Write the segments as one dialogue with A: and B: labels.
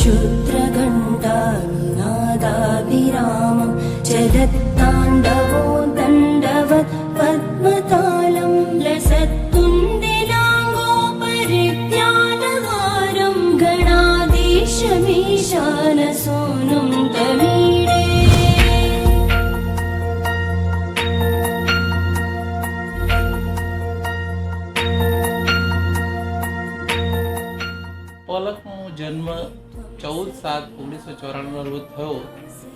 A: क्षुद्रघण्टानिनादाभिरामं चलत्ताण्डवो दण्डवत् पद्मतालं लसत्तुन्दिलाङ्गोपरिज्ञानहारं गणाधीशमीशानसोनुं तमीडे।
B: પલકનો જન્મ 14/7/1994 રોજ થયો.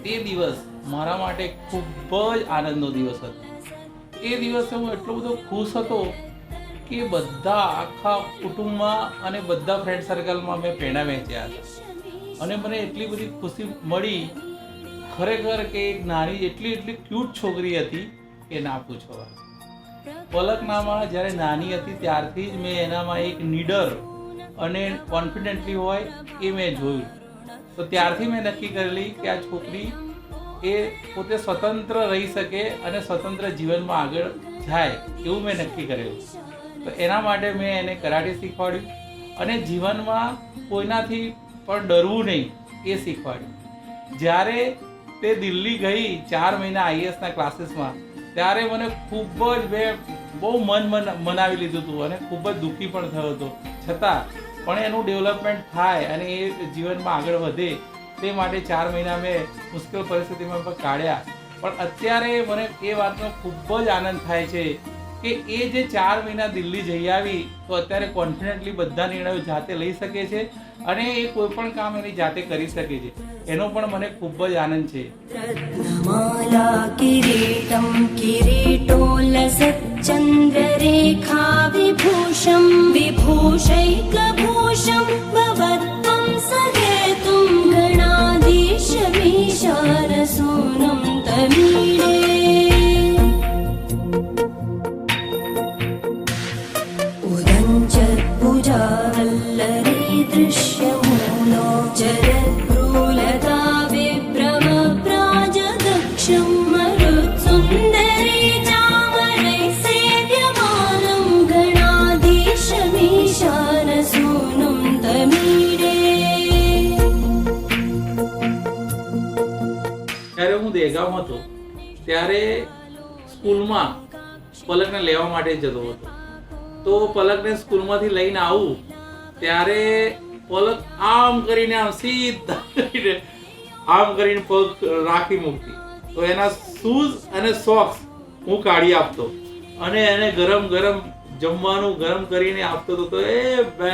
B: તે દિવસ મારા માટે ખૂબ જ આનંદનો દિવસ હતો. એ દિવસે હું એટલો બધો ખુશ હતો કે બધા આખા કુટુંબમાં અને બધા ફ્રેન્ડ સર્કલમાં મેં પેંડા વહેંચ્યા હતા અને મને એટલી બધી ખુશી મળી ખરેખર કે એક નાની એટલી ક્યુટ છોકરી હતી કે ના પૂછો. પલક નામાં જ્યારે નાની હતી ત્યારથી જ મેં એનામાં એક નીડર અને કોન્ફિડન્ટલી હોય એ મેં જોયું. તો ત્યારથી મેં નક્કી કરેલી કે આ છોકરી એ પોતે સ્વતંત્ર રહી શકે અને સ્વતંત્ર જીવનમાં આગળ જાય એવું મેં નક્કી કરેલું. તો એના માટે મેં એને કરાટે શીખવાડ્યું અને જીવનમાં કોઈનાથી પણ ડરવું નહીં એ શીખવાડ્યું. જ્યારે તે દિલ્હી ગઈ 4 મહિના IASના ક્લાસીસમાં ત્યારે મને ખૂબ જ મેં બહુ મનાવી લીધું હતું અને ખૂબ જ દુઃખી પણ થયો હતો. છતાં પણ એનું ડેવલપમેન્ટ થાય અને એ જીવનમાં આગળ વધે તે માટે 4 મહિના મેં મુશ્કેલ પરિસ્થિતિમાં પણ કાઢ્યા. પણ અત્યારે મને એ વાતનો ખૂબ જ આનંદ થાય છે કે એ જે 4 મહિના દિલ્હી જઈ આવી તો અત્યારે કોન્ફિડન્ટલી બધા નિર્ણયો જાતે લઈ શકે છે અને એ કોઈ પણ કામ એની જાતે કરી શકે છે. એનો પણ મને ખૂબ જ આનંદ છે.
A: रत्नमाला किरीटं किरीटोलसच्चन्द्ररेखा विभूषं विभूषैकभूषं भवत्वं सहेतुं गणाधीशमीशानसूनं तमीडे। उदञ्चत्भुजावल्लरी दृश्यमूलो जरद्रुलता विभ्रमप्राजदक्षं मरुत्सुन्दरी चामरैः सेव्यमानं गणाधीशमीशानसूनुं तमीडे।
B: ત્યારે હું દેગાંવ હતો ત્યારે સ્કૂલમાં પલકને લેવા માટે જતો હતો. તો પલકને સ્કૂલમાંથી લઈને આવું ત્યારે પલક આમ કરીને આમ સીધા કરીને આમ કરીને પગ રાખી મૂકતી. તો એના શૂઝ અને સોક્સ હું કાઢી આપતો અને એને ગરમ જમવાનું ગરમ કરીને આપતો હતો. તો એ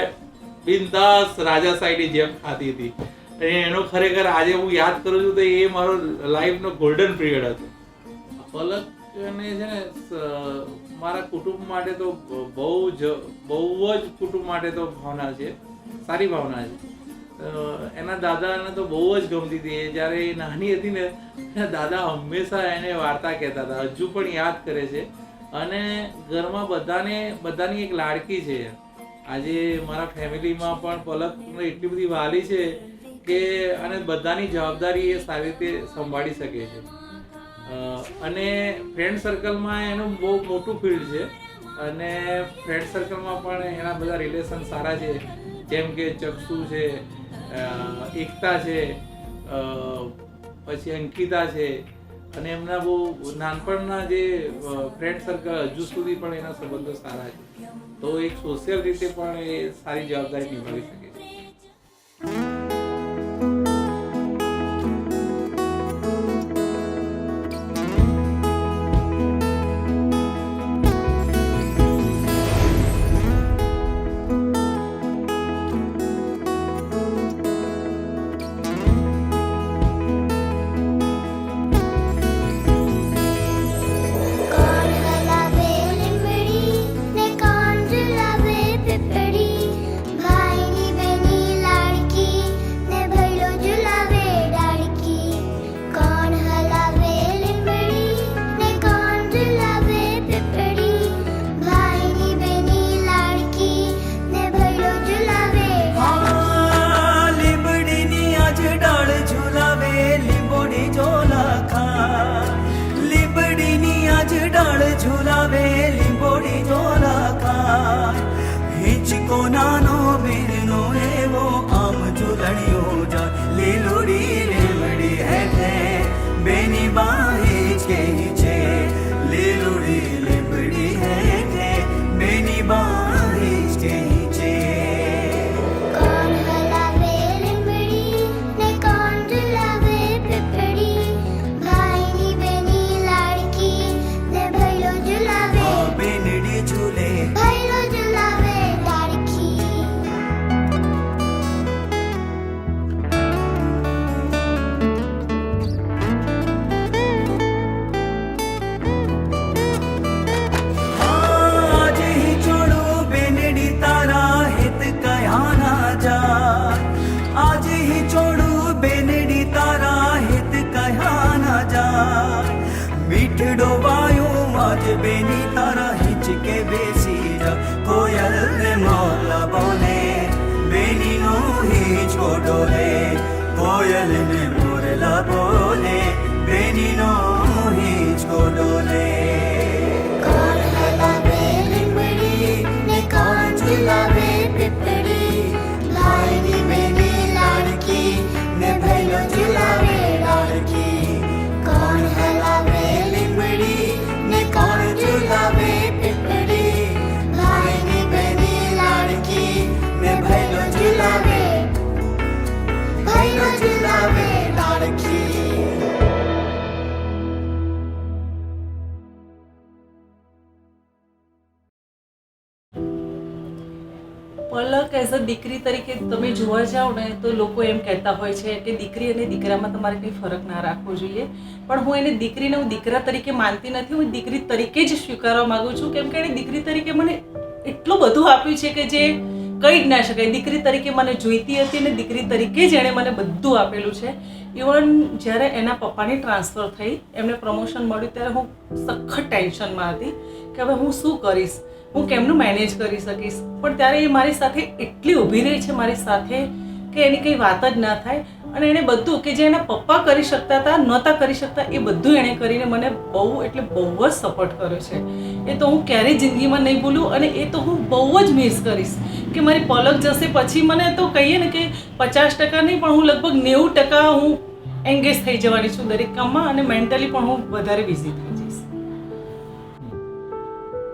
B: બિંદાસ રાજા સાઈડની જેમ ખાતી હતી અને એનો ખરેખર આજે હું યાદ કરું છું તો એ મારો લાઈફનો ગોલ્ડન પિરિયડ હતો. પલકને છે ને મારા કુટુંબ માટે તો બહુ જ કુટુંબ માટે તો ભાવના છે, સારી ભાવના છે. એના દાદાને તો બહુ જ ગમતી હતી. જ્યારે એ નાની હતી ને એના દાદા હંમેશા એને વાર્તા કહેતા હતા, હજુ પણ યાદ કરે છે. અને ઘરમાં બધાની એક લાડકી છે. આજે મારા ફેમિલીમાં પણ પલક એટલી બધી વાલી છે કે અને બધાની જવાબદારી એ સારી રીતે સંભાળી શકે છે. અને ફ્રેન્ડ સર્કલમાં એનું બહુ મોટું ફિલ્ડ છે અને ફ્રેન્ડ સર્કલમાં પણ એના બધા રિલેશન સારા છે. જેમ કે ચક્ષુ છે, એકતા છે, પછી અંકિતા છે અને એમના બહુ નાનપણના જે ફ્રેન્ડ સર્કલ હજુ સુધી પણ એના સંબંધો સારા છે. તો એક સોશિયલ રીતે પણ એ સારી જવાબદારી નિભાવી શકે છે.
C: झुलावे લીંબોડી ઝોલા ખાય હિચકો નાનો બેનો એવો આમ ઝૂલણિયો જા લીલુડી લીમડી હેઠે બેની બાહી જ કહી છે લીલુડી લીમડી હેઠે બેની બાહી જ કહી છે
D: कौन हलावे लिंबड़ी ने कौन झुलावे पिपड़ी भाईनी बेनी लाड़की ने भैलो झुलावे
C: બેનડી ઝૂલે
D: भैलो झुलावे लाड़की
C: आज ही छोड़ो बेनडी तारा हित कया ना जाए आज ही छोड़ो बेनडी तारा हित कया ना जाए મીઠડો વાયો આજ બેની તારા હિંચકે બેસી જા કોયલ ને મોરલા બોલે બેની નો હિંચકો ડોલે કોયલ ને મોરલા બોલે બેની નો હિંચકો ડોલે
D: कौन हलावे लिंबड़ी ने कौन झुलावे पिपड़ी भाईनी बेनी लाड़की ने भैलो झुलावे लाड़की कौन हलावे लिंबड़ी ने कौन झुलावे पिपड़ी भाईनी बेनी लाड़की ने भैलो झुलावे लाड़की
E: પલક એઝ અ દીકરી તરીકે તમે જોવા જાઓ ને તો લોકો એમ કહેતા હોય છે કે દીકરી અને દીકરામાં તમારે કંઈ ફરક ના રાખવો જોઈએ, પણ હું એને દીકરીને હું દીકરા તરીકે માનતી નથી, હું દીકરી તરીકે જ સ્વીકારવા માગું છું, કેમ કે એણે દીકરી તરીકે મને એટલું બધું આપ્યું છે કે જે કહી જ ના શકાય. દીકરી તરીકે મને જોઈતી હતી અને દીકરી તરીકે જ એણે મને બધું આપેલું છે. ઇવન જ્યારે એના પપ્પાની ટ્રાન્સફર થઈ, એમને પ્રમોશન મળ્યું, ત્યારે હું સખત ટેન્શનમાં હતી કે હવે હું શું કરીશ, હું કેમનું મેનેજ કરી શકીશ. પણ ત્યારે એ મારી સાથે એટલી ઊભી રહી છે મારી સાથે કે એની કંઈ વાત જ ના થાય. અને એણે બધું કે જે એના પપ્પા કરી શકતા હતા, નહોતા કરી શકતા, એ બધું એણે કરીને મને બહુ એટલે બહુ જ સપોર્ટ કર્યો છે. એ તો હું ક્યારેય જિંદગીમાં નહીં ભૂલું અને એ તો હું બહુ જ મિસ કરીશ. કે મારી પલક જશે પછી મને તો કહીએ ને કે 50% નહીં, પણ હું લગભગ 90% હું એંગેજ થઈ જવાની છું દરેક કામમાં અને મેન્ટલી પણ હું વધારે બિઝી થઈ જઈશ.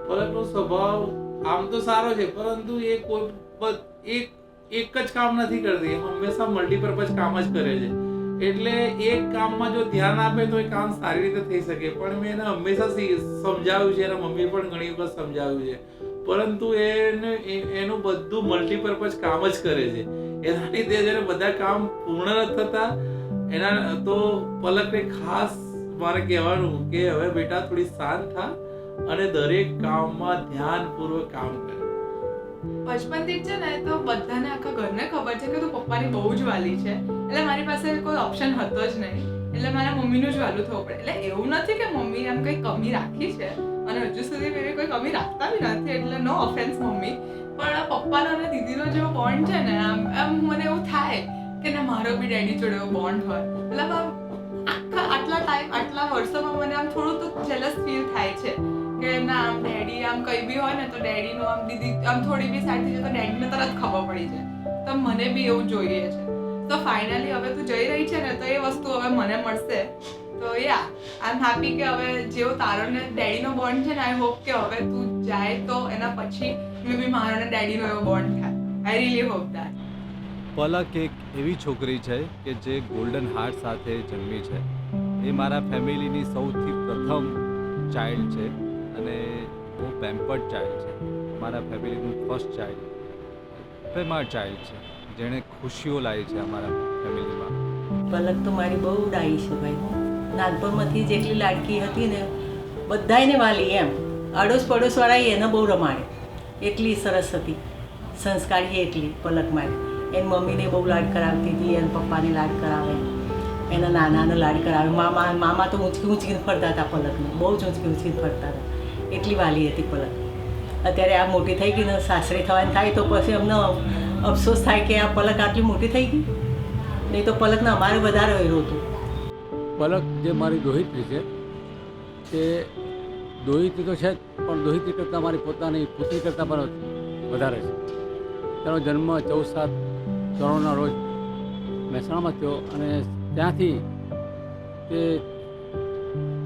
B: પલકનો સ્વભાવ આમ તો સારો છે, પરંતુ એ કોઈ એક જ કામ નથી કરતી, હંમેશા મલ્ટીપર્પઝ કામ જ કરે છે. એટલે એક કામમાં જો ધ્યાન આપે તો એ કામ સારી રીતે થઈ શકે. પણ મેં એને હંમેશા સમજાવ્યું છે, એના મમ્મી પણ ઘણી વખત સમજાવ્યું છે, પરંતુ એનું બધું મલ્ટીપર્પઝ કામ જ કરે છે. એના લીધે જ્યારે બધા કામ પૂર્ણ નથી થતા, એના તો પલકને ખાસ મારે કહેવાનું કે હવે બેટા થોડી શાંત થા અને દરેક કામમાં ધ્યાનપૂર્વક કામ કર.
F: બચપનથી જ છે ને તો બધાને આખા ઘરને ખબર છે કે તું પપ્પાની બહુ જ વાલી છે, એટલે મારી પાસે કોઈ ઓપ્શન હતો જ નહીં, એટલે મારા મમ્મીનું જ વાલું થવું પડે. એટલે એવું નથી કે મમ્મી આમ કંઈ કમી રાખી છે અને હજુ સુધી મેં કોઈ કમી રાખતા બી નથી, એટલે નો ઓફેન્સ મમ્મી, પણ પપ્પાનો અને દીદીનો જેવો બોન્ડ છે ને આમ મને એવું થાય કે ના મારો બી ડેડી જોડે એવો બોન્ડ હોય. મતલબ આમ આટલા વર્ષોમાં મને આમ થોડું તો જેલસ ફીલ થાય છે કે ના આમ ડેડી આમ કંઈ બી હોય ને તો ડેડીનું આમ દીદી આમ થોડી બી સાઈડ થઈ જાય તો ડેડીને તરત ખબર પડી જાય. તો મને બી એવું જોઈએ છે. તો ફાઇનલી હવે તું જઈ રહી છે ને તો એ વસ્તુ હવે મને મળશે. તો યા આઈ એમ હેપી કે હવે જેવો તારો ને ડેડીનો બોન્ડ છે ને આઈ હોપ કે હવે તું જાય તો એના પછી મે બી મારો ને ડેડીનો એવો બોન્ડ થાય. I really hope that.
G: Palak એક એવી છોકરી છે કે જે ગોલ્ડન હાર્ટ સાથે જન્મી છે. એ મારા ફેમિલીની સૌથી પ્રથમ ચાઇલ્ડ છે અને બહુ પેમ્પર્ડ ચાઇલ્ડ છે. મારા ફેમિલીનું ફર્સ્ટ ચાઇલ્ડ, પ્રેમાળ ચાઇલ્ડ છે, જેણે ખુશીઓ લાવી છે અમારા ફેમિલીમાં.
E: પલક તો મારી બહુ ડાઈ છે ભાઈ. નાનપણમાંથી જેટલી લાડકી હતી ને બધાયને વાલી એમ, આડોશ પડોશવાળા એને બહુ રમાડે, એટલી સરસ હતી, સંસ્કારી એટલી પલક મારી. એની મમ્મીને બહુ લાડ કરાવતી હતી, એના પપ્પાને લાડ કરાવે, એના નાનાને લાડ કરાવે. મામા તો ઊંચકી ઊંચકીને ફરતા હતા પલકને, બહુ જ ઊંચકી ઊંચકીને ફરતા હતા, એટલી વાલી હતી પલક. અત્યારે આ મોટી થઈ ગઈ ને સાસરે થવાની થાય તો પછી અમને અફસોસ થાય કે આ પલક આટલી મોટી થઈ ગઈ, નહીં તો પલકને અમારે વધારે રહ્યું હતું.
H: પલક જે મારી દોહિત્રી છે તે દોહિત્રી તો છે જ, પણ દોહિત્રી કરતાં મારી પોતાની પુત્રી કરતાં પણ વધારે છે. તેનો જન્મ 14/7/94 રોજ મહેસાણામાં થયો અને ત્યાંથી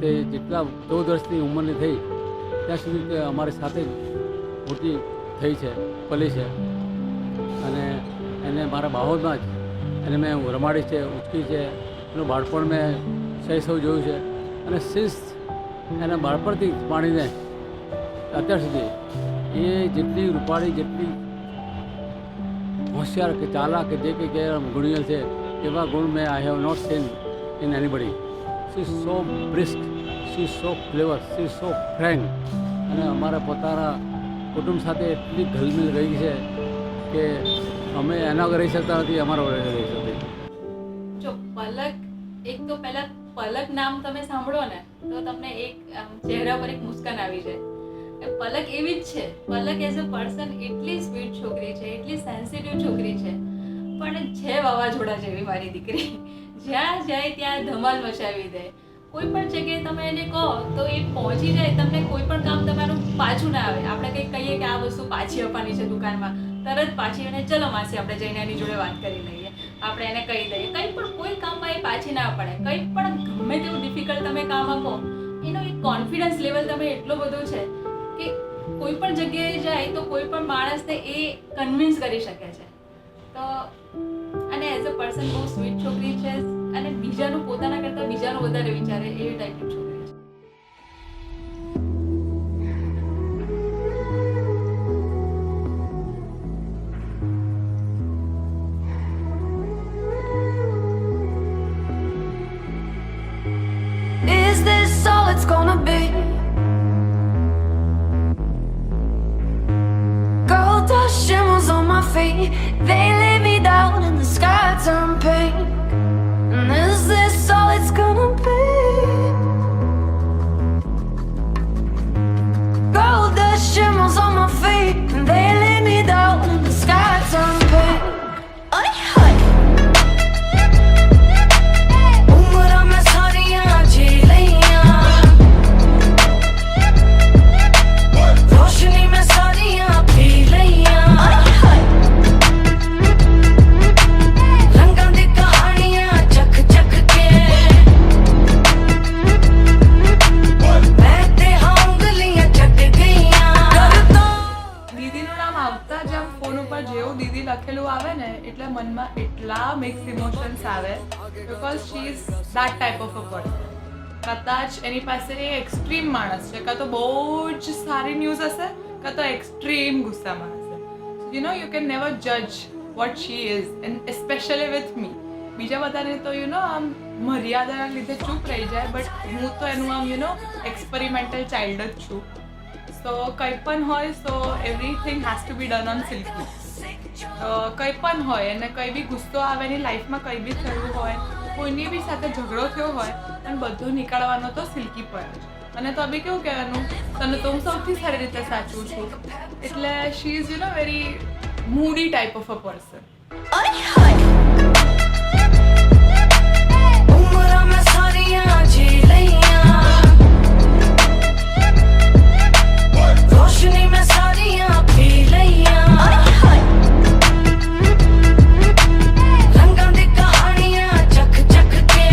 H: તે જેટલા 14 વર્ષની ઉંમરની થઈ ત્યાં સુધી તે અમારી સાથે જ મોટી થઈ છે, પલી છે. અને એને મારા બાહોદમાં જ એને મેં રમાડી છે, ઉચકી છે. એનું બાળપણ મેં સૌ જોયું છે અને સિન્સ એના બાળપણથી માણીને અત્યાર સુધી એ જેટલી રૂપાળી, જેટલી હોશિયાર કે ચાલાક કે જે કંઈ ગુણિયલ છે એવા ગુણ મેં I have not seen in anybody. She so brisk, she so clever, she so frank. અને અમારા પોતાના કુટુંબ સાથે એટલી ઘલમિલ ગઈ છે કે અમે એના વગર રહી શકતા નથી, અમારા વગર રહી શકતી.
I: જો પલક, એક તો પહેલા પલક નામ તમે સાંભળો ને તો તમને એક ચહેરા પર એક મુસ્કાન આવી જાય. પલક એવી જ છે. પલક એઝ અ પર્સન એટલી સ્વીટ છોકરી છે, એટલી સેન્સિટિવ છોકરી છે, પણ છે વાવાઝોડા જેવી મારી દીકરી. જ્યાં જાય ત્યાં ધમાલ મચાવી દે. કોઈ પણ જગ્યાએ તમે એને કહો તો એ પહોંચી જાય. તમને કોઈ પણ કામ તમારું પાછું ના આવે. આપણે કંઈક કહીએ કે આ વસ્તુ પાછી આપવાની છે દુકાનમાં, તરત પાછી અને ચલો માસી આપણે જઈને એની જોડે વાત કરી લઈએ, આપણે એને કહી દઈએ. કંઈ પણ કોઈ કામમાં એ પાછી ના પડે. કંઈ પણ ગમે તેવું ડિફિકલ્ટ તમે કામ આપો, એનો એક કોન્ફિડન્સ લેવલ તમે એટલો બધો છે કે કોઈ પણ જગ્યાએ જાય તો કોઈ પણ માણસને એ કન્વિન્સ કરી શકે છે. તો અને એઝ અ પર્સન બહુ સ્વીટ છોકરી છે અને બીજાનું પોતાના કરતાં બીજાનું વધારે વિચારે એવી ટાઈપની છોકરી છે.
A: Is this all it's gonna be? Gold dust shimmers on my feet. They lay me down and the sky turn pink. And is this all it's gonna be? Gold dust shimmers on my feet. And they lay me down and the sky turn pink. उम्र में सारियां जी लियां, रोशनी में सारियां P लियां, रंगां दी कहानियां चख चख के मैं ते उंगलियां चट गईयां.
F: દીદીનું નામ આવતા જ આમ ફોન ઉપર જેવું દીદી લખેલું આવે ને એટલે મનમાં એટલા મિક્સ ઇમોશન્સ આવે, because she is that type of a person. કદાચ એની પાસે એક્સ્ટ્રીમ માણસ છે, કાં તો બહુ જ સારી ન્યૂઝ હશે, કાં તો એક્સ્ટ્રીમ ગુસ્સામાં હશે. You know you can never જજ what she is, and specially with me. બીજા બધાને તો યુ નો આમ મર્યાદાના લીધે ચૂપ રહી જાય, બટ હું તો એનું આમ યુ નો એક્સપેરિમેન્ટલ ચાઇલ્ડ જ છું. સો કંઈ પણ હોય so everything has to be done on Silky. કંઈ પણ હોય અને કંઈ બી ગુસ્સો આવે એની લાઈફમાં, કંઈ બી થયું હોય, કોઈની બી સાથે ઝઘડો થયો હોય અને બધું નીકળવાનો તો સિલ્કી પર જ. અને તો બી કેવું કહેવાનું, તને તો હું સૌથી સારી રીતે સાચું છું. એટલે she is you know very moody type of a person.
A: उम्र में सारियां जी लियां, रोशनी में सारियां पी लियां, रंगां दी कहानियां चख चख के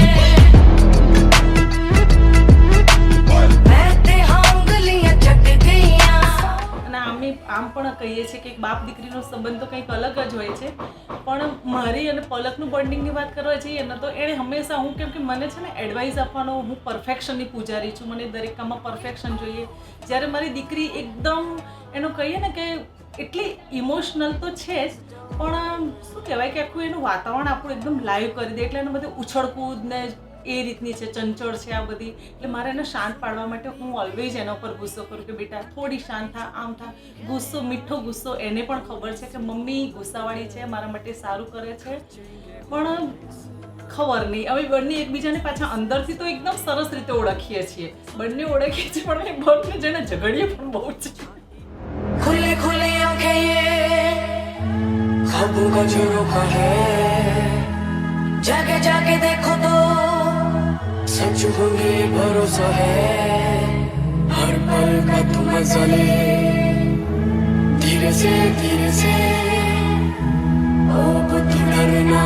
A: मैं ते उंगलियां चट गईयां.
E: અને આમ પણ કહીએ છીએ કે બાપ દીકરીનો સંબંધ તો કંઈક અલગ જ હોય છે. પણ મારી અને પલકનું બોન્ડિંગની વાત કરવા જઈએ ને તો એણે હંમેશા, હું કેમ કે મને છે ને એડવાઇસ આપવાનો, હું પરફેક્શનની પૂજારી છું, મને દરેક કામમાં પરફેક્શન જોઈએ. જ્યારે મારી દીકરી એકદમ એનું કહીએ ને કે એટલી ઇમોશનલ તો છે જ, પણ શું કહેવાય કે આખું એનું વાતાવરણ આપણું એકદમ લાઈવ કરી દે. એટલે એનું બધું ઉછળકૂદ ને એ રીતની છે, ચંચળ છે આ બધી. એટલે મારે એને શાંત પાડવા માટે હું ઓલવેઝ એના ઉપર ગુસ્સો કરું કે બેટા થોડી શાંત થા, આમ થા. ગુસ્સો, મીઠો ગુસ્સો, એને પણ ખબર છે કે મમ્મી ગુસ્સાવાળી છે, મારા માટે સારું કરે છે, પણ ખબર નહીં. હવે બંને એકબીજાને પાછા અંદરથી તો એકદમ સરસ રીતે ઓળખીએ છીએ, બંને ઓળખીએ છીએ, પણ અમે બંને જણે ઝઘડીએ પણ બહુ છે.
A: खुली खुली आंखें ये ख्वाबों का झरोखा है, जाके जाके देखो तो सच होंगे भरोसा है, हर पल का तुम मजा ले धीरे से अब तू डरना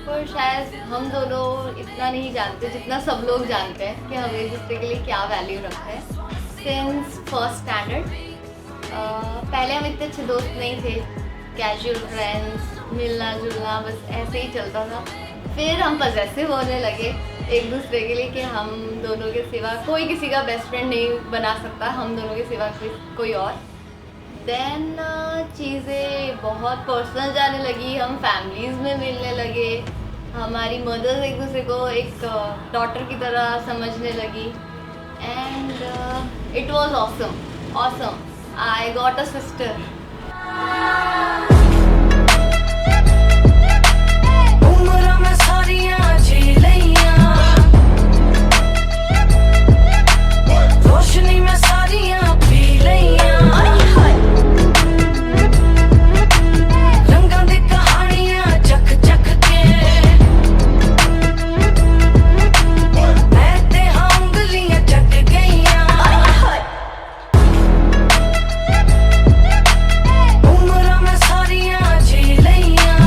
J: पर शायद हम दोनों इतना नहीं जानते जितना सब लोग जानते हैं कि हम एक दूसरे के लिए क्या वैल्यू रखते हैं। सिंस फर्स्ट स्टैंडर्ड पहले हम इतने अच्छे दोस्त नहीं थे, कैजुअल फ्रेंड्स, मिलना जुलना बस ऐसे ही चलता था। फिर हम पॉजेसिव होने लगे एक दूसरे के लिए कि हम दोनों के सिवा कोई किसी का बेस्ट फ्रेंड नहीं बना सकता, हम दोनों के सिवा कोई और। देन चीज़ें बहुत पर्सनल जाने लगी, हम फैमिलीज़ में मिलने लगे, हमारी मदर्स एक दूसरे को एक डॉटर की तरह समझने लगी and it was awesome. I got a sister.
A: उम्र में सारियां जी लियां, रोशनी में सारियां पी लियां, रंगां दी कहानियां चक चक के मैं ते उंगलियां चट गईयां। उम्र में सारियां जी लियां,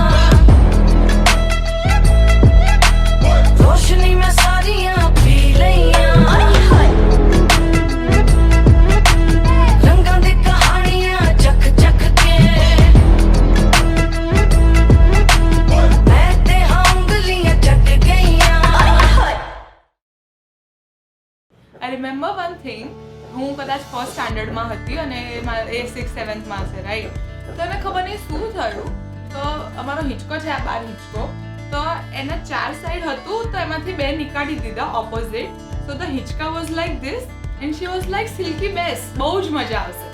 A: रोशनी में सारियां पी लियां, रंगां दी कहानियां चक चक के मैं ते उंगलियां चट गईयां।
F: આઈ રિમેમ્બર વન થિંગ, હું કદાચ ફર્સ્ટ સ્ટાન્ડર્ડમાં હતી અને એ 6th-7thમાં હશે, રાઈટ? તો એને ખબર નહીં શું થયું, તો અમારો હિંચકો છે, આ 12 હિંચકો, તો એના 4 સાઈડ હતું તો એમાંથી 2 નીકાળી દીધા ઓપોઝિટ. સો ધ હિંચકા was like this and she was like silky base. બહુ જ મજા આવશે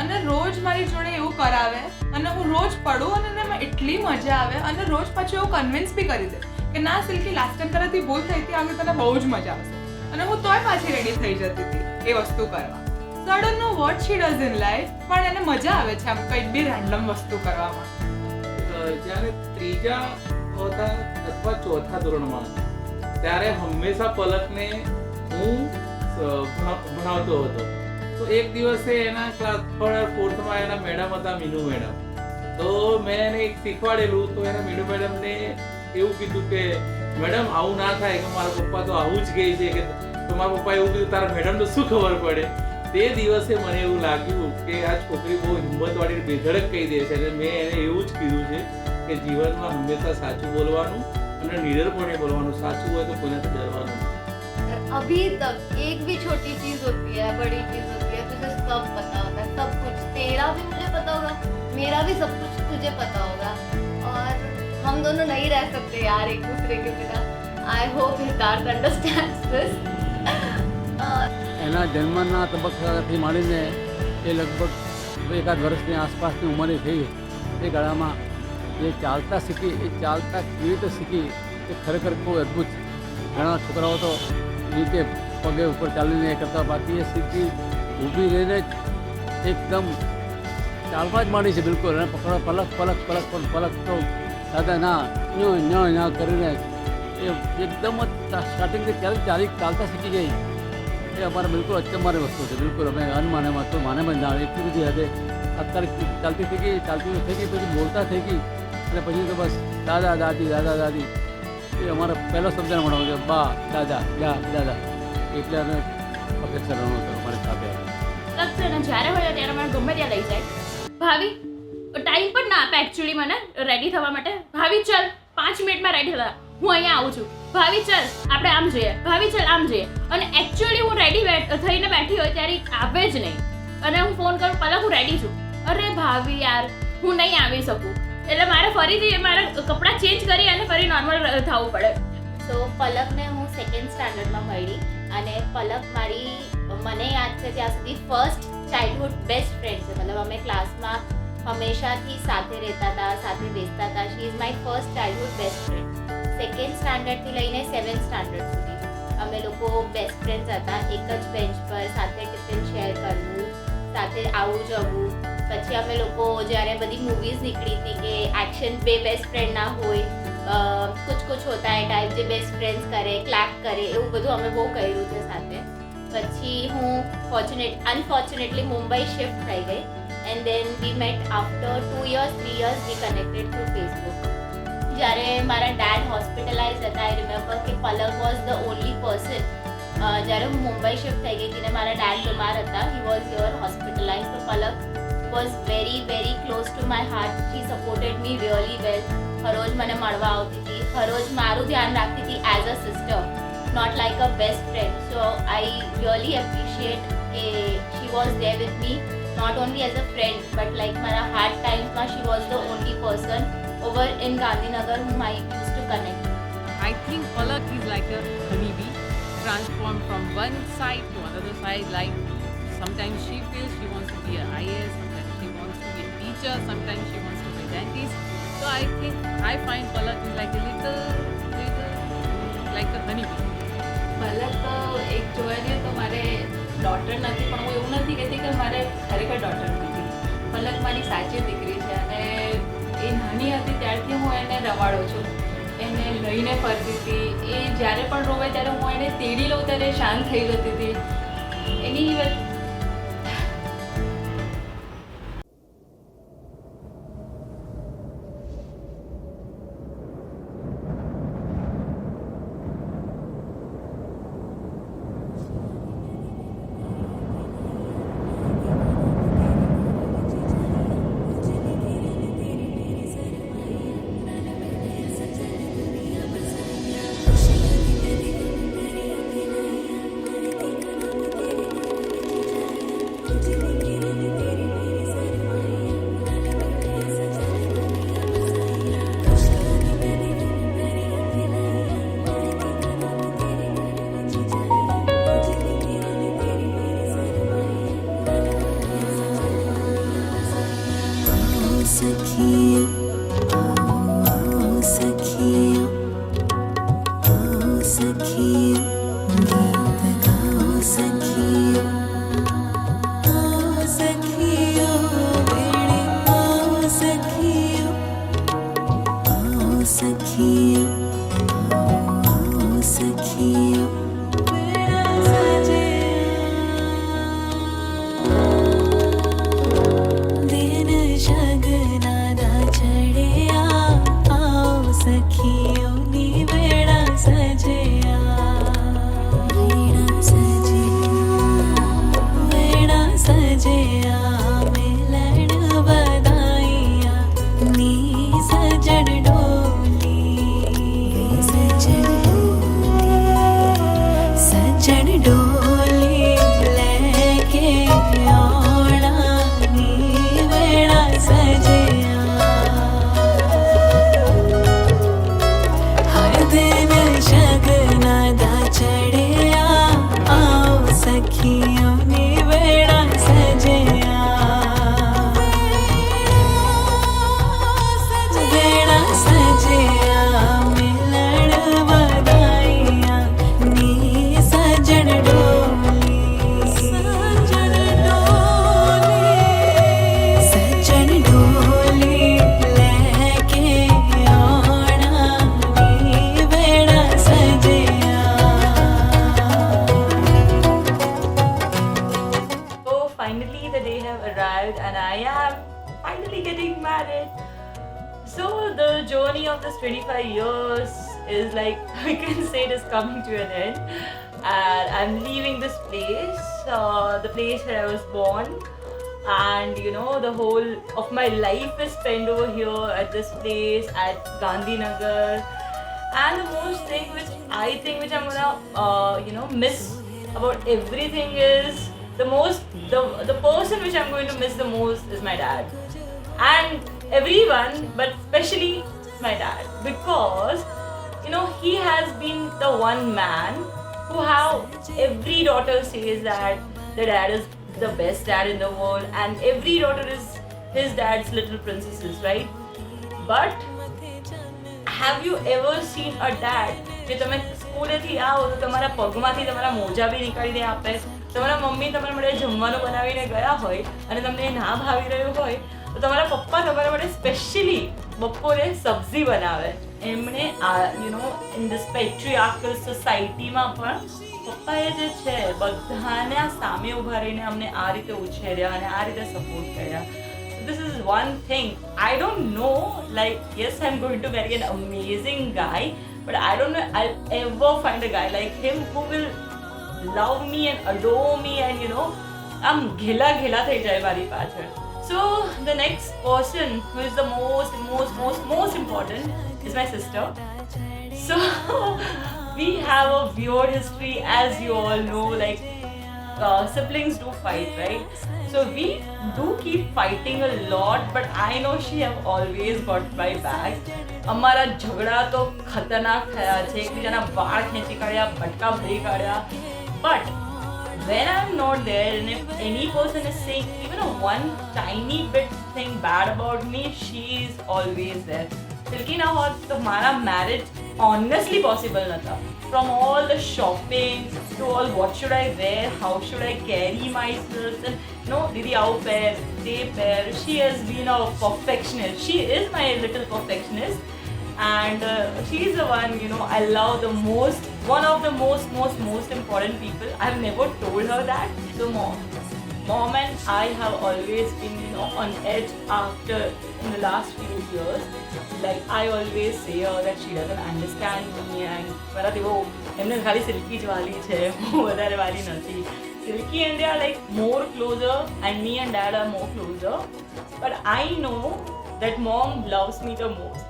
F: અને રોજ મારી જોડે એવું કરાવે અને હું રોજ પડું અને એને એટલી મજા આવે અને રોજ પાછું એવું કન્વિન્સ બી કરી દે કે ના સિલ્કી લાસ્ટ ટાઈમ તારાથી ભૂલ થઈ હતી, આગળ તને બહુ જ મજા આવશે. અને હું તોય પાછી રેડી થઈ જતી હતી એ વસ્તુ કરવા. So I don't know what she does in life, પણ એને મજા આવે છે આમ કંઈક બી રેન્ડમ વસ્તુ કરવામાં.
B: જ્યારે ત્રીજા ચોથા અથવા ચોથા ધોરણમાં હતા, ત્યારે હંમેશા પલકને હું ભણાવતો હતો. તો એક દિવસે એના ક્લાસ 4thમાં એના મેડમ હતા, મીનુ મેડમ. તો મેં એને એક શીખવાડેલું, તો એના મીનુ મેડમને એવું કીધું કે મેડમ આવું ના થાય, કે મારા પપ્પા તો આવું જ કહે છે, કે તો મારા પપ્પાએ એવું કીધું તારા મેડમને શું ખબર પડે. તે દિવસે મને એવું લાગ્યું કે આ છોકરી બહુ હિંમતવાળી બેધડક કહી દે છે, અને મેં એને એવું જ કીધું છે કે જીવનમાં હંમેશા સાચું બોલવાનું અને નિડરપણે બોલવાનું, સાચું હોય તો કોઈનાથી ડરવાનું.
J: अभी तक एक भी छोटी चीज होती है, बड़ी चीज होती है, तुझे सब पता होता है, सब कुछ तेरा भी मुझे पता होगा, मेरा भी सब कुछ तुझे पता होगा, और हम दोनों नहीं रह सकते यार एक दूसरे के बिना. I hope Hitarth understands this.
H: એના જન્મના તબક્કાથી માંડીને એ લગભગ એકાદ વર્ષની આસપાસની ઉંમરે થઈ, એ ગાળામાં જે ચાલતા શીખી, એ ચાલતા કેવી રીતે શીખી એ ખરેખર બહુ અદ્ભુત છે. ઘણા છોકરાઓ તો નીચે પગે ઉપર ચાલીને એ કરતા, બાકી એ સીધી ઊભી રહીને જ એકદમ ચાલવા જ માંડી છે બિલકુલ. અને પકડો પલક પલક પલક પણ પલક તો દાદા ના કરીને એ એકદમ જ સ્ટાર્ટિંગથી ચાલતા શીખી ગઈ. એ અમારે બિલકુલ અચંબાની વસ્તુ છે, બિલકુલ અમે અનમાનેમાં તો માને પણ જાણે એટલી બધી હદે અત્યારે ચાલતી થઈ ગઈ, પછી બોલતા થઈ ગઈ, અને પછી તો બસ દાદા દાદી એ અમારો પહેલો શબ્દ ભણાવો છે, બા દાદા દાદા. એટલે અમે અપેક્ષા રણો હતો અમારી સાથે.
K: છે ને જ્યારે હોય ત્યારે મને ગમે ત્યાં લઈ જાય. ભાભી ટાઈમ પણ ના આપે એકચ્યુઅલી મને રેડી થવા માટે. ભાભી ચલ 5 મિનિટમાં રેડી થવા, હું અહીંયા આવું છું. ભાભી ચલ આપણે આમ જઈએ, ભાભી ચલ આમ જઈએ. અને એકચ્યુઅલી હું રેડી થઈને બેઠી હોય ત્યારે આવે જ નહીં, અને હું ફોન કરું પહેલાં હું રેડી છું. અરે ભાભી યાર હું નહીં આવી શકું, એટલે મારે ફરીથી મારા કપડાં ચેન્જ કરી અને ફરી નોર્મલ થવું પડે.
J: સો પલકને હું 2nd સ્ટાન્ડર્ડમાં મળી, અને પલક મારી મને યાદ છે ત્યાં સુધી ફર્સ્ટ ચાઇલ્ડહુડ બેસ્ટ ફ્રેન્ડ છે. મતલબ અમે ક્લાસમાં હંમેશાથી સાથે રહેતા હતા, સાથે બેસતા હતા. She is my first childhood best friend. 2nd સ્ટાન્ડર્ડથી લઈને 7th સ્ટાન્ડર્ડ સુધી અમે લોકો બેસ્ટ ફ્રેન્ડ્સ હતા. એક જ બેન્ચ પર સાથે ટિફિન શેર કરવું, સાથે આવું જવું. પછી અમે લોકો જ્યારે બધી મૂવીઝ નીકળી હતી કે એક્શન બે બેસ્ટ ફ્રેન્ડ ના હોય, કુછ હોતા હે ટાઈપ, જે બેસ્ટ ફ્રેન્ડ્સ કરે, ક્લેપ કરે, એવું બધું અમે બહુ કર્યું છે સાથે. પછી હું અનફોર્ચ્યુનેટલી મુંબઈ શિફ્ટ થઈ ગઈ, and then we met after 2 years 3 years we connected through Facebook. જ્યારે મારા ડેડ હોસ્પિટલાઇઝ હતા, આઈ રિમેમ્બર કે Palak was the only person. જ્યારે હું મુંબઈ શિફ્ટ થઈ ગઈ હતી ને મારા ડેડ બીમાર હતા, હી વોઝ હિયર હોસ્પિટલાઇઝ, તો Palak was very very close to my heart. She supported me really well. હરોજ મને મળવા આવતી હતી, હરોજ મારું ધ્યાન રાખતી હતી as a sister, not like a best friend. So I really appreciate કે she was there with me, not only as a friend but like મારા hard times માં she was the only person over in Gandhinagar whom I used to connect.
L: I think Palak is like a honeybee, transformed from one side to another side. Like sometimes she feels she wants to be an IAS, sometimes she wants to be a teacher, sometimes she wants to be a dentist. So I think I find Palak is like a little like a honeybee.
I: પલક એક જોવા જઈએ તો મારે daughter નથી, પણ હું એવું નથી કહેતી કે મારે ખરેખર ડોટર નથી. પલક મારી સાચી દીકરી છે અને એ નાની હતી ત્યારથી હું એને રવાડું છું, એને લઈને ફરતી હતી. એ જ્યારે પણ રોવે ત્યારે હું એને તેડી લઉં ત્યારે શાંત થઈ જતી હતી. એની
E: journey of this 25 years is like, we can say it is coming to an end. And I'm leaving this place, the place where I was born. And you know, the whole of my life is spent over here at this place, at Gandhinagar. And the most thing which I think which I'm gonna, miss about everything is the person which I'm going to miss the most is my dad. And everyone, but especially my dad, because he has been the one man who how every daughter says that the dad is the best dad in the world and every daughter is his dad's little princesses, right? But have you ever seen a dad કે તમે સ્કૂલેથી આવો તો તમારા પગમાંથી તમારા મોજા બી નીકાળીને આપે, તમારા mummy તમારા માટે જમવાનું બનાવીને ગયા હોય અને તમને ના ભાવી રહ્યું હોય તો તમારા પપ્પા તમારા માટે સ્પેશિયલી બપોરે સબ્જી બનાવે. એમણે ઇન ધીસ પેટ્રીઆર્કલ સોસાયટીમાં પણ પપ્પાએ જે છે બધાના સામે ઊભા રહીને અમને આ રીતે ઉછેર્યા અને આ રીતે સપોર્ટ કર્યા. this is one thing. I don't know, like, yes, I'm going to marry an amazing guy, but I don't know I'll ever find a guy like him who will love me and adore me and, you know, ghela થઈ જાય મારી પાછળ. So the next person who is the most important is my sister. So we have a weird history, as you all know, like siblings do fight, right? So we do keep fighting a lot, but I know she have always got my back. અમારા ઝઘડા તો ખતરનાક થયા છે, એકબીજાના વાળ ખેંચી કાઢ્યા, બટકા ભરી કાઢ્યા. But when I'm not there and if any person is saying even a one tiny bit thing bad about me, she is always there. Silky na hot to हमारा marriage honestly possible nata. From all the shopping to all what should I wear, how should I carry myself, and no, didi aao pair, they pair. She has been a perfectionist. She is my little perfectionist, and she is the one, you know, I love the most. One of the most important people. I've never told her that. So mom and I have always been, you know, on edge after in the last few years. Like I always say her that she doesn't understand me and મારા તેવો એમને ખાલી silky જ વાલી છે, હું વધારે વાલી નથી. Silky and they are like more closer and me and dad are more closer. But I know that mom loves me the most.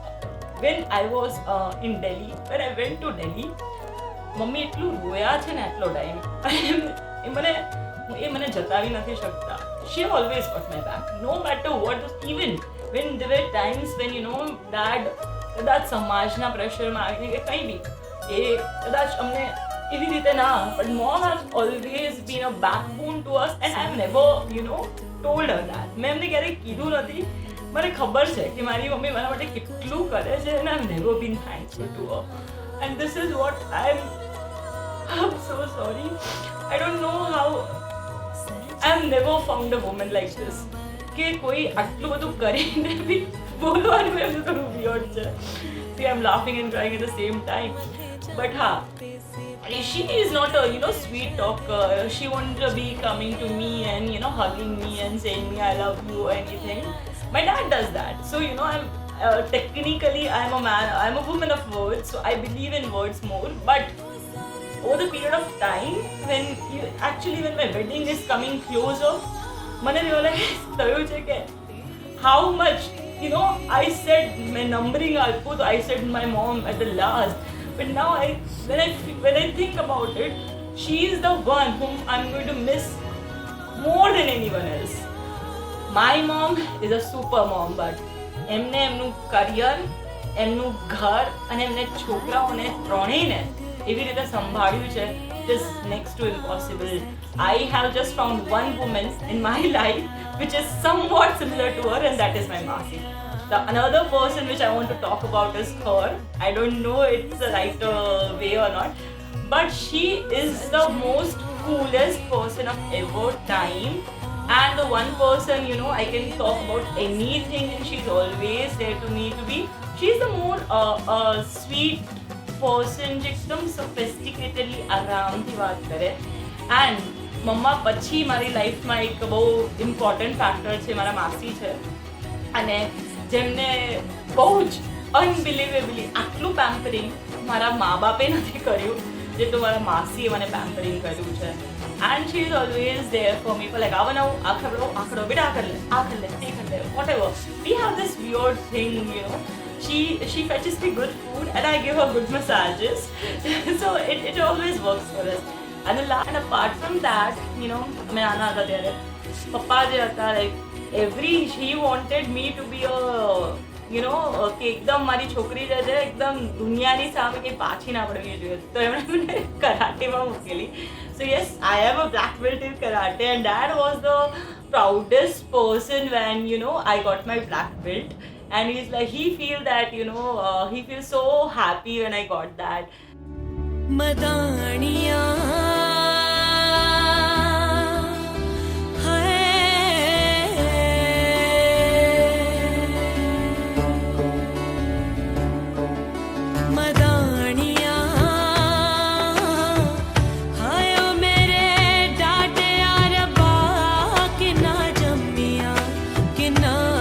E: When I was in Delhi, when I went to Delhi, mummy એટલું રોયા છે ને આટલો time, એ મને જતાવી નથી શકતા. She always got my back, no matter what. Even when there were times when, you know, dad કદાચ સમાજના પ્રેશરમાં આવીને કે કંઈ બી એ કદાચ અમને એવી રીતે ના, but mom has always been a backbone to us and I've never, you know, told her that. મેં એમને ક્યારેય કીધું નથી. મને ખબર છે કે મારી મમ્મી મારા માટે કેટલું કરે છે and I've never been thankful to her. And this is what I'm so sorry. I don't know how I've never found a woman like this. કે કોઈ આટલું બધું કરીને બી બોલવાનું એમનું થોડું weird છે. See, I'm laughing and crying at the same time. But she is not a, you know, sweet talker. She won't be coming to me and, you know, hugging me and saying me I love you or anything. My dad does that. So, you know, I'm technically I'm a woman of words, so I believe in words more. But over the period of time, when my wedding is coming closer, મને realize થયું છે કે how much, you know, I said my numbering I'll put, I said my mom at the last, but now when I think about it, she is the one whom I'm going to miss more than anyone else. My mom is a super mom, but એમને એમનું career, એમનું ઘર અને એમને છોકરાઓને ત્રણેયને એવી રીતે સંભાળ્યું છે, is next to impossible. I have just found one woman in my life which is somewhat similar to her, and that is my Masi. The another person which I want to talk about is her. I don't know it's the right way or not, but she is the most coolest person of ever time, and the one person, you know, I can talk about anything and she's always there to me to be. She's the more sweet person જે એકદમ સોફિસ્ટિકેટેડલી આરામથી વાત કરે. And મમ્મા પછી મારી લાઈફમાં એક બહુ ઇમ્પોર્ટન્ટ ફેક્ટર છે મારા માસી છે, અને જેમને બહુ જ અનબિલિવેબલી આટલું પેમ્પરિંગ મારા મા બાપે નથી કર્યું જેટલું મારા માસીએ મને પેમ્પરિંગ કર્યું છે. And she is always there for me for like, આ ખડો બેટા આ કર લે, તે કર લે, whatever. We have this weird thing, you know. She fetches me good food and I give her good massages. So it always works for us. And apart from that, you know, मैं आना था तेरे पप्पा जो था, like he wanted me to be a, you know, कि एकदम मारी छोकरी जैसे एकदम दुनियानी सामे के पाछी ना पड़वी જોઈએ, તો એમણે મને કરાટેમાં મૂકેલી. So yes, I am a black belt in karate, and that was the proudest person when, you know, I got my black belt. And he's like, he feels that, you know, he feels so happy when I got that.
A: मदानिया ना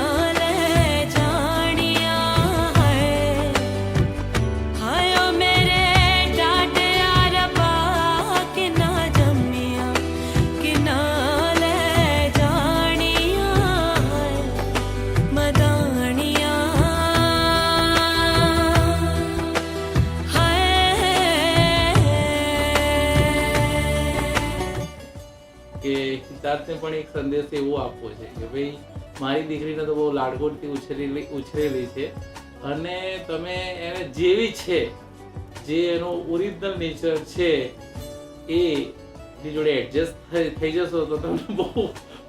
B: હિતાર્થને પણ એક સંદેશ એવો આપવો છે કે ભાઈ મારી દીકરીને તો બહુ લાડકોડથી ઉછરેલી છે અને તમે એને જેવી છે, જે એનો ઓરિજિનલ નેચર છે એની જોડે એડજસ્ટ થઈ જશો તો તમને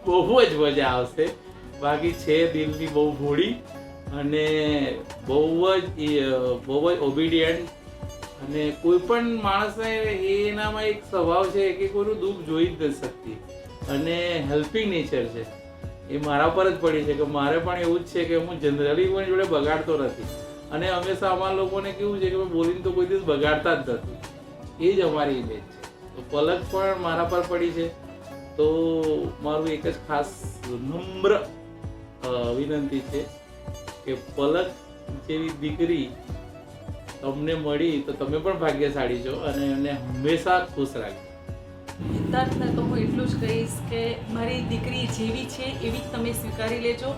B: બહુ જ મજા આવશે. બાકી છે દિલની બહુ ભોળી અને બહુ જ ઓબિડિયન્ટ, અને કોઈ પણ માણસને એનામાં એક સ્વભાવ છે કે કોઈનું દુઃખ જોઈ જ નથી શકતી અને હેલ્પિંગ નેચર છે. એ મારા પર જ પડી છે કે મારે પણ એવું જ છે કે હું જનરલી કોઈ જોડે બગાડતો નથી અને હંમેશા અમારા લોકોને કેવું છે કે બોલીને તો કોઈ દિવસ બગાડતા જ નથી. એ જ અમારી ઇમેજ છે. તો પલક પણ મારા પર પડી છે. તો મારું એક જ ખાસ નમ્ર વિનંતી છે કે પલક જેવી દીકરી તમને મળી તો તમે પણ ભાગ્યશાળી છો અને એને હંમેશા ખુશ રાખજો.
E: સિદ્ધાર્થને તો હું એટલું જ કહીશ કે મારી દીકરી જેવી છે એવી જ તમે સ્વીકારી લેજો.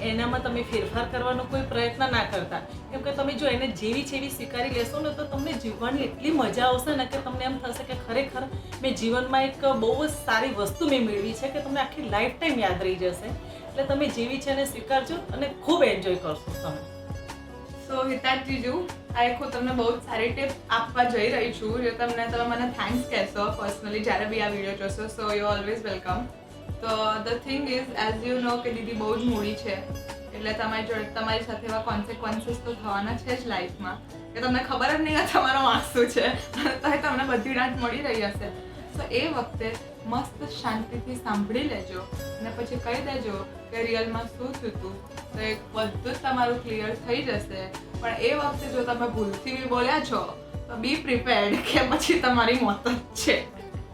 E: એનામાં તમે ફેરફાર કરવાનો કોઈ પ્રયત્ન ના કરતા, કેમ કે તમે જો એને જેવી છે એવી સ્વીકારી લેશો ને તો તમને જીવવાની એટલી મજા આવશે ને કે તમને એમ થશે કે ખરેખર મેં જીવનમાં એક બહુ જ સારી વસ્તુ મેં મેળવી છે કે તમને આખી લાઈફ ટાઈમ યાદ રહી જશે. એટલે તમે જેવી છે એને સ્વીકારજો અને ખૂબ એન્જોય કરશો તમે.
F: સો હિતાર્થ જીજુ, આ એક હું તમને બહુ જ સારી ટિપ આપવા જઈ રહી છું. જો તમે મને થેન્ક્સ કહેશો પર્સનલી જ્યારે બી આ વિડીયો જોશો, સો યુ ઓલવેઝ વેલકમ. તો the thing is, as you know કે દીદી બહુ જ મૂડી છે, એટલે તમારી સાથે એવા કોન્સિક્વન્સીસ તો થવાના છે જ લાઈફમાં કે તમને ખબર જ નહીં કે તમારો વાંક શું છે, તો તમને બધી દાંત મળી રહી હશે. સો એ વખતે મસ્ત શાંતિથી સાંભળી લેજો અને પછી કહી દેજો કે રિયલમાં શું થયું હતું, તો એ બધું જ તમારું ક્લિયર થઈ જશે. પણ એ વખતે જો તમે ભૂલથી બી બોલ્યા છો તો બી પ્રિપેર્ડ કે પછી તમારી મોત જ છે.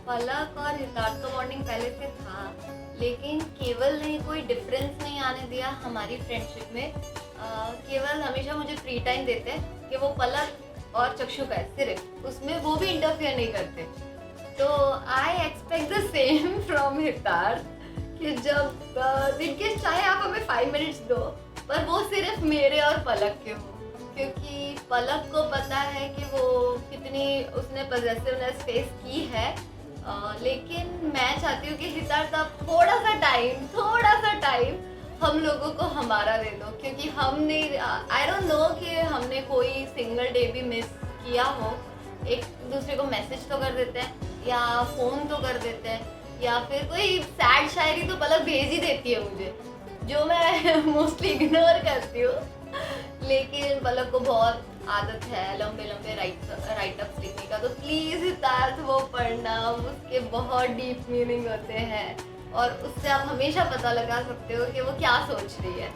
J: पलक और हितार्थ तो बॉन्डिंग पहले से था, लेकिन केवल ने कोई डिफरेंस नहीं आने दिया हमारी फ्रेंडशिप में. केवल हमेशा मुझे फ्री टाइम देते कि वो पलक और चक्षु का है सिर्फ, उसमें वो भी इंटरफेयर नहीं करते. तो I expect the same from Hitarth कि जब दिन के चाहे आप हमें 5 मिनट्स दो, पर वो सिर्फ मेरे और पलक के हो, क्योंकि पलक को पता है कि वो कितनी उसने पॉजिटिवनेस फेस की है. लेकिन मैं चाहती हूँ कि हितार्थ आप थोड़ा सा टाइम हम लोगों को हमारा दे दो, क्योंकि हमने आई डोंट नो कि हमने कोई सिंगल डे भी मिस किया हो. एक दूसरे को मैसेज तो कर देते हैं या फ़ोन तो कर देते हैं, या फिर कोई सैड शायरी तो पलक भेज ही देती है मुझे, जो मैं मोस्टली इग्नोर करती हूँ. लेकिन पलक को बहुत आदत है लंबे राइटअप्स लिखने का, तो प्लीज़ हितार्थ वो पढ़ना, उसके बहुत डीप मीनिंग होते हैं और उससे आप हमेशा पता लगा सकते हो कि वो क्या सोच रही है.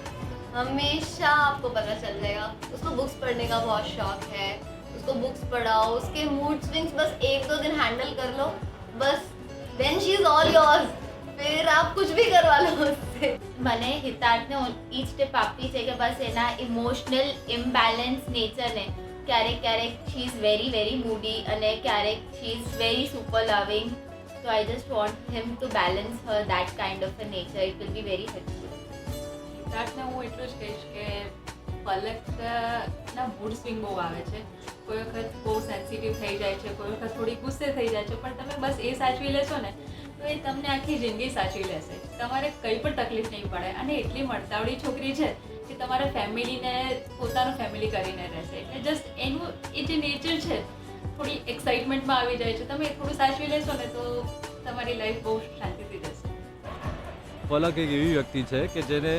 J: हमेशा आपको पता चल जाएगा. उसको बुक्स पढ़ने का बहुत शौक है, उसको बुक्स पढ़ाओ, उसके मूड स्विंग्स बस 1-2 दिन हैंडल कर लो, बस then she is all yours. फिर आप कुछ भी करवा लो उससे.
K: મને હિતાર્થને ઈ સ્ટેપ આપવી છે કે બસ એના ઇમોશનલ ઇમ્બેલેન્સ નેચરને ક્યારેક શી ઇઝ વેરી મૂડી અને ક્યારેક શી ઇઝ વેરી સુપર લવિંગ. So I just want him to balance her that kind of a nature. It will be very helpful.
I: સિદ્ધાર્થને હું એટલું જ કહીશ કે પલકના મૂડ સ્વિંગ બહુ આવે છે. કોઈ વખત બહુ સેન્સિટિવ થઈ જાય છે, કોઈ વખત થોડી ગુસ્સે થઈ જાય છે, પણ તમે બસ એ સાચવી લેશો ને તો એ તમને આખી જિંદગી સાચવી લેશે. તમારે કંઈ પણ તકલીફ નહીં પડે અને એટલી મળતાવડી છોકરી છે કે તમારા ફેમિલીને પોતાનું ફેમિલી કરીને રહેશે. એટલે જસ્ટ એનું એ જે નેચર છે થોડી એક્સાઇટમેન્ટમાં આવી જાય છે, તમે થોડું સાચવી લેશો ને તો તમારી લાઈફ બહુ શાંતિથી જશે.
G: પલક એક એવી વ્યક્તિ છે કે જેને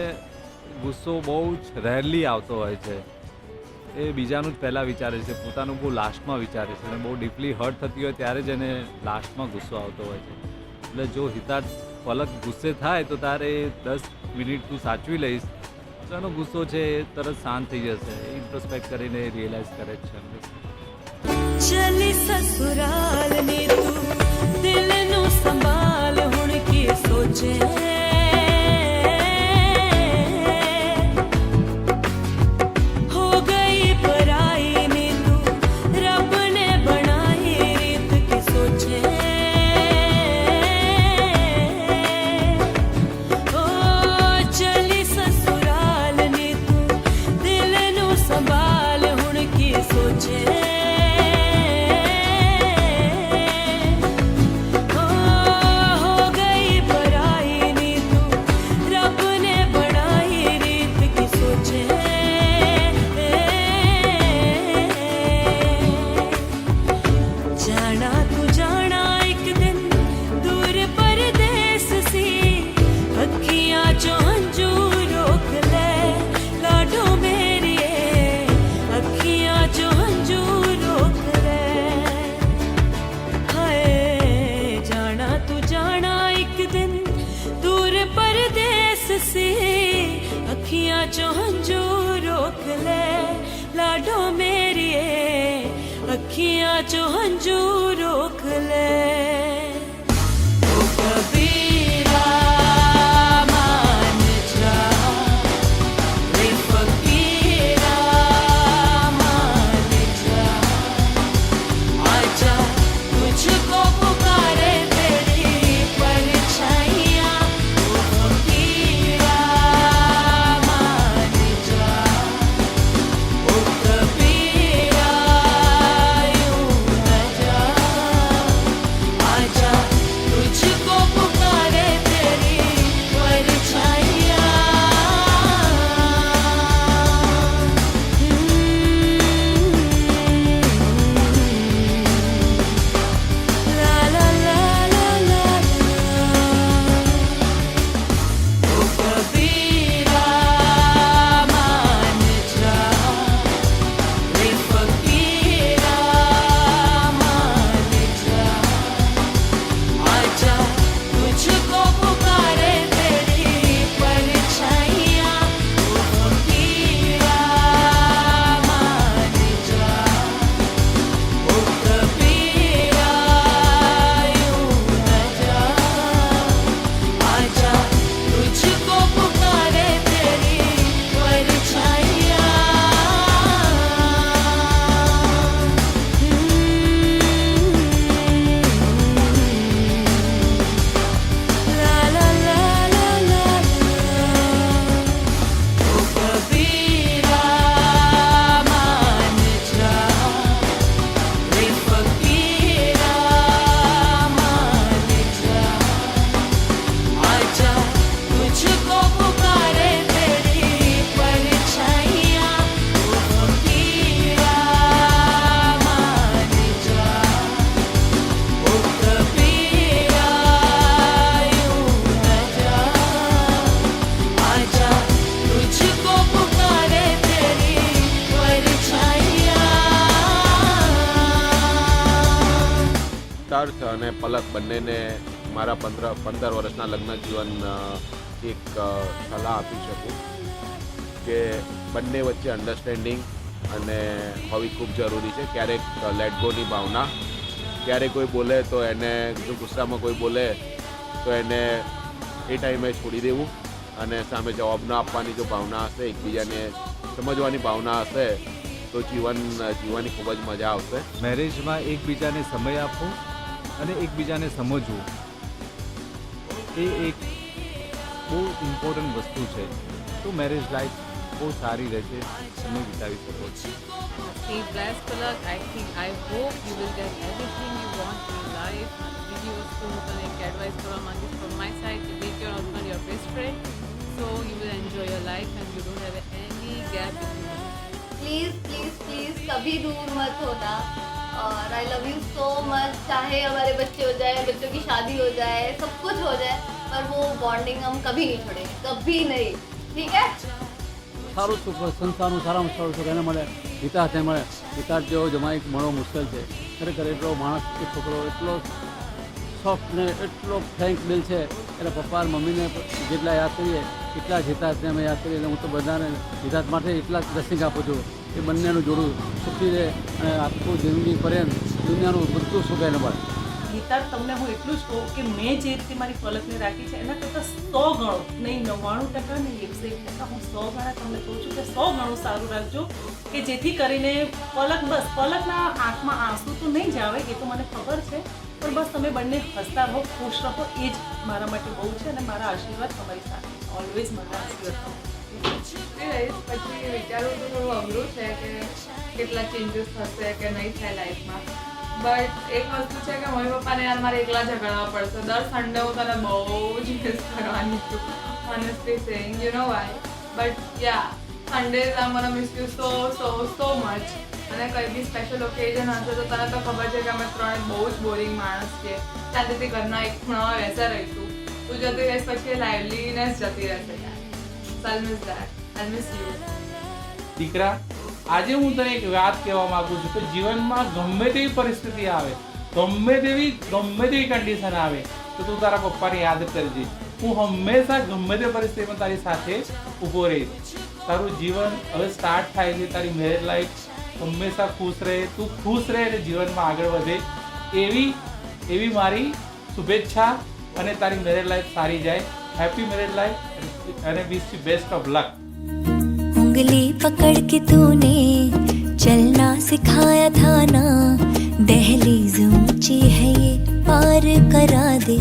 G: ગુસ્સો બહુ જ રેરલી આવતો હોય છે. એ બીજાનું જ પહેલાં વિચારે છે, પોતાનું બહુ લાસ્ટમાં વિચારે છે અને બહુ ડીપલી હર્ટ થતી હોય ત્યારે જ એને લાસ્ટમાં ગુસ્સો આવતો હોય છે. એટલે જો હિતાર્થ પલક ગુસ્સે થાય તો તારે 10 મિનિટ તું સાચવી લઈશ તો એનો ગુસ્સો છે એ તરત શાંત થઈ જશે. એ ઇન્ટ્રોસ્પેક્ટ કરીને રિયલાઇઝ કરે જ છે.
A: ચલી સસુરાલ ને તું દિલ નું સંભાળ હુણ કી સોચે હો ગઈ પરાઈ ને તું રબ ને બનાઈ રીત કી સોચે ઓ ચલી સસુરાલ ને તું દિલ નું સંભાળ હુણ કી સોચે जो हंजू रोक ले ओ कबीरा मान जा रे फकीरा मान जा आजा तुझको पुकारे तेरी परछाइयाँ ओ फकीरा मान जा ओ कबीरा यूं न जा आजा तुझको पुकारे तेरी परछाइयाँ ला ला ला ला ला ओ कबीरा मान जा रे फकीरा मान जा आजा तुझको पुकारे तेरी परछाइयाँ ओ फकीरा मान जा ओ कबीरा यूं न जा आजा तुझको पुकारे तेरी परछाइयाँ ला ला ला ला ला ओ कबीरा मान जा रे फकीरा मान जा आजा तुझको पुकारे तेरी परछाइयाँ ओ फकीरा मान जा ओ कबीरा यूं न जा आजा तुझको पुकारे तेरी परछाइयाँ
M: સિદ્ધાર્થ અને પલક બંનેને મારા 15 વર્ષના લગ્ન જીવન એક સલાહ આપી શકું કે બંને વચ્ચે અન્ડરસ્ટેન્ડિંગ અને હોવી ખૂબ જરૂરી છે. ક્યારેક લેટ ગોની ભાવના, ક્યારેક કોઈ બોલે તો એને, જો ગુસ્સામાં કોઈ બોલે તો એને એ ટાઈમે છોડી દેવું અને સામે જવાબ ન આપવાની જો ભાવના હશે, એકબીજાને સમજવાની ભાવના હશે તો જીવવાની ખૂબ જ મજા આવશે.
G: મેરેજમાં એકબીજાને સમય આપવો અને એકબીજાને સમજવું એ એક બહુ ઇમ્પોર્ટન્ટ વસ્તુ છે. તો મેરેજ લાઈફ બહુ સારી રહેશે, તમે વિતાવી શકો છો.
L: Stay blessed, Palak. I hope you will get everything you want in your life. Videos, food, and एक advice કરવા માંગીશ from my side to make your husband your best friend, so you will enjoy your life and you don't have any gap between you.
J: Please please please कभी दूर मत होना और I love you so much. चाहे हमारे बच्चे हो जाए, बच्चों की शादी हो जाए, सब कुछ हो जाए, पर वो बॉन्डिंग हम कभी नहीं छोड़ेंगे, कभी नहीं. ठीक है?
H: સારું સુખ સંસારનું સારામાં સારું સુખ એને મળે, હિતાર્થ મળે. હિતાર્થ જેવો જમાઈ મળવો મુશ્કેલ છે. ખરેખર એટલો માણસ, એ છોકરો એટલો સોફ્ટ ને એટલો ફ્રેન્ક દિલ છે. એટલે પપ્પા અને મમ્મીને જેટલા યાદ કરીએ એટલા જ હિતાર્થને અમે યાદ કરીએ. એટલે હું તો બધાને હિતાર્થ માટે એટલા જ બ્લેસિંગ આપું છું કે બંનેનું જોડું સુખી રહે અને આખું જિંદગી પર્યંત દુનિયાનું બધું સુખ એને મળે.
E: ગીતા, તમને હું એટલું જ કહું કે મેં જે રીતે મારી પલકને રાખી છે એના કરતાં 100 ગણો, નહીં 99% નહીં 101%, હું 100 ગણા તમને કહું છું કે 100 ગણું સારું રાખજો કે જેથી કરીને પલકના આંખમાં આંસુ તો નહીં જ આવે, એ તો મને ખબર છે, પણ બસ તમે બંને હસતા રહો, ખુશ રહો, એ જ મારા માટે બહુ છે. અને મારા આશીર્વાદ તમારી સાથે ઓલવેઝ મારા આશીર્વાદ
F: પછી વિચારવું તો થોડું અઘરું છે કે કેટલા ચેન્જીસ થશે કે નહીં થાય લાઈફમાં. બટ એક વસ્તુ છે કે મમ્મી પપ્પાને યાર મારે એકલા ઝઘડવા પડશે. દર સન્ડે હું તને બહુ જ મિસ કરવાની છું, honestly saying, you know why. But ya, Sundays I gonna miss you so much. અને કંઈ બી સ્પેશિયલ ઓકેઝન હશે તો તને તો ખબર છે કે અમે ત્રણે બહુ જ બોરિંગ માણસ છીએ. શાંતિથી ઘરના એક ખૂણામાં બેસા રહીશું. તું જતી રહીશ પછી લાઇવલીનેસ જતી રહેશે યાર. So I'll miss that. I'll miss you.
B: દીકરા, આજે હું તને એક વાત કહેવા માંગુ છું કે જીવનમાં ગમે તેવી પરિસ્થિતિ આવે, ગમે તેવી કન્ડિશન આવે તો તું તારા પપ્પાને યાદ કરજે. હું હંમેશા ગમે તે પરિસ્થિતિમાં તારી સાથે ઊભો રહીશ. તારું જીવન હવે સ્ટાર્ટ થાય છે, તારી મેરેજ લાઈફ હંમેશા ખુશ રહે, તું ખુશ રહે અને જીવનમાં આગળ વધે એવી મારી શુભેચ્છા અને તારી મેરેજ લાઈફ સારી જાય. હેપી મેરેજ લાઈફ અને wish you best of luck.
D: उंगली पकड़ के तूने चलना सिखाया था ना, दहलीज ऊंची है ये पार करा दे.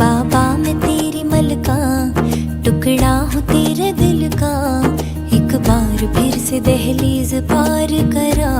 D: बाबा मैं तेरी मलका, टुकड़ा हूँ तेरे दिल का, एक बार फिर से दहलीज पार करा